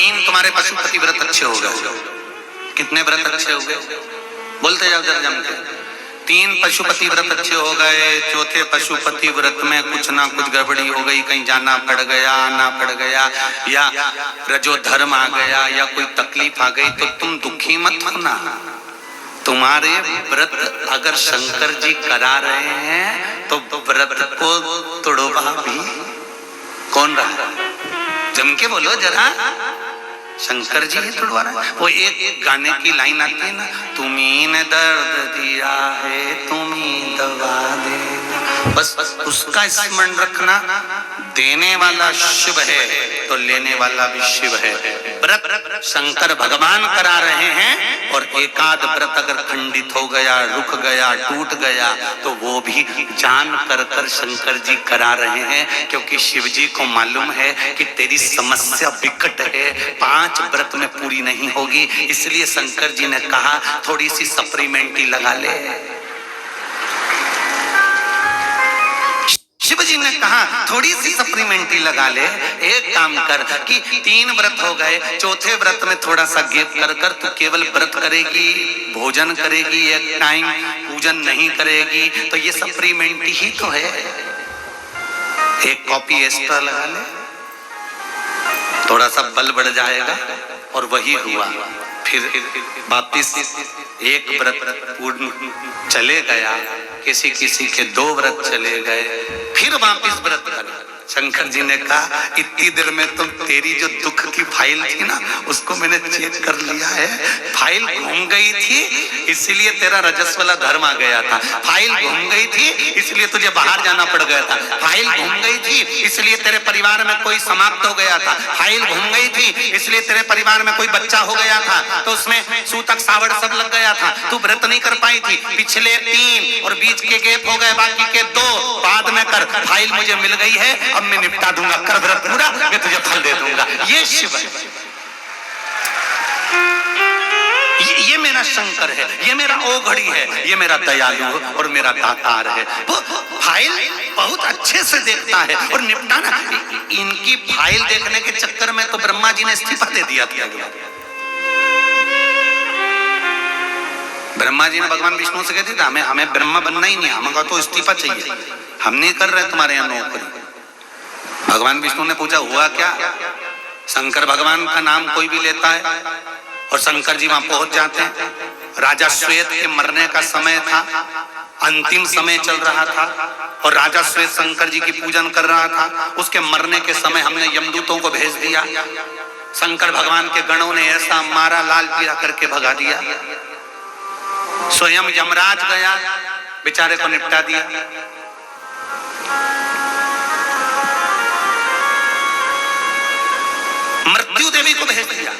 तीन तुम्हारे पशुपति व्रत अच्छे हो गए। कितने व्रत अच्छे हो गए? बोलते जाओ जरा जम के। तीन पशुपति व्रत अच्छे हो गए, चौथे पशुपति व्रत में कुछ ना कुछ गड़बड़ी हो गई, कहीं जाना पड़ गया, आना पड़ गया, या रजोधर्म आ गया, या कोई तकलीफ आ गई, तो तुम दुखी मत होना। तुम्हारे व्रत अगर शंकर जी करा रहे हैं तो व्रत को तोड़वा भी कौन रहा? जम के बोलो जरा, शंकर जी ही तोड़वा रहे हैं। वो एक गाने की लाइन आती है ना, तुम्ही ने दर्द दिया है तुम्ही दवा देना, बस उसका स्मरण रखना। देने वाला शिव है तो लेने वाला भी शिव है। व्रत शंकर भगवान करा रहे हैं, और एकाध व्रत अगर खंडित हो गया, रुक गया, टूट गया, तो वो भी जान कर कर शंकर जी करा रहे हैं, क्योंकि शिव जी को मालूम है कि तेरी समस्या विकट है, 5 व्रत में पूरी नहीं होगी। इसलिए शंकर जी ने कहा थोड़ी सी सप्लीमेंट्री लगा ले। शिव जी ने कहा थोड़ी सी सप्लीमेंट्री लगा ले। एक काम कर कि 3 व्रत हो गए, चौथे व्रत में थोड़ा सा गैप कर कर तू केवल व्रत करेगी, भोजन करेगी, एक टाइम पूजन नहीं करेगी, तो ये सप्लीमेंट्री ही तो है। एक कॉपी एक्स्ट्रा लगा ले, थोड़ा सा बल बढ़ जाएगा। और वही हुआ। फिर वापिस एक व्रत पूर्ण चले गया, किसी किसी के 2 व्रत चले गए, फिर वापिस व्रत करा। शंकर जी ने कहा इतनी देर में तो तेरी जो दुख की फाइल थी ना, उसको मैंने चेक कर लिया है। फाइल घूम गई थी इसलिए तेरा रजस वाला धर्म आ गया था। फाइल घूम गई थी इसलिए तुझे बाहर जाना पड़ गया था। फाइल घूम गई थी इसलिए तेरे परिवार में कोई समाप्त हो गया था। फाइल घूम गई थी इसलिए तेरे परिवार में कोई बच्चा हो गया था, तो उसमें सूतक सावड़ सब लग गया था, तू व्रत नहीं कर पाई थी। पिछले 3 और बीच के गैप हो गए, बाकी के 2 बाद में कर। फाइल मुझे मिल गई है, अब मैं निपटा दूंगा, कर व्रत पूरा, मैं तुझे फल दे दूंगा। ये शिव है, ये मेरा शंकर है, ये मेरा ओघड़ी है, ये मेरा दयालु और मेरा दातार है। वो फाइल बहुत अच्छे से देखता है और निपटाना। इनकी फाइल देखने के चक्कर में तो ब्रह्मा जी ने इस्तीफा दे दिया था। ब्रह्मा जी ने भगवान विष्णु से कहते थे हमें ब्रह्मा बनना ही नहीं, हमको तो इस्तीफा चाहिए, हम नहीं कर रहे तुम्हारे यहाँ नौकरी। भगवान विष्णु ने पूछा हुआ क्या? शंकर भगवान का नाम कोई भी लेता है और शंकर जी वहां पहुंच जाते हैं। राजा श्वेत के मरने का समय था, अंतिम समय चल रहा था, और राजा श्वेत शंकर जी की पूजन कर रहा था। उसके मरने के समय हमने यमदूतों को भेज दिया। शंकर भगवान के गणों ने ऐसा मारा, लाल पीला करके भगा दिया। स्वयं यमराज गया, बेचारे को निपटा दिया। मृत्यु देवी को भेज दिया,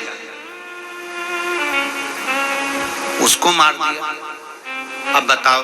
उसको मार दिया। अब बताओ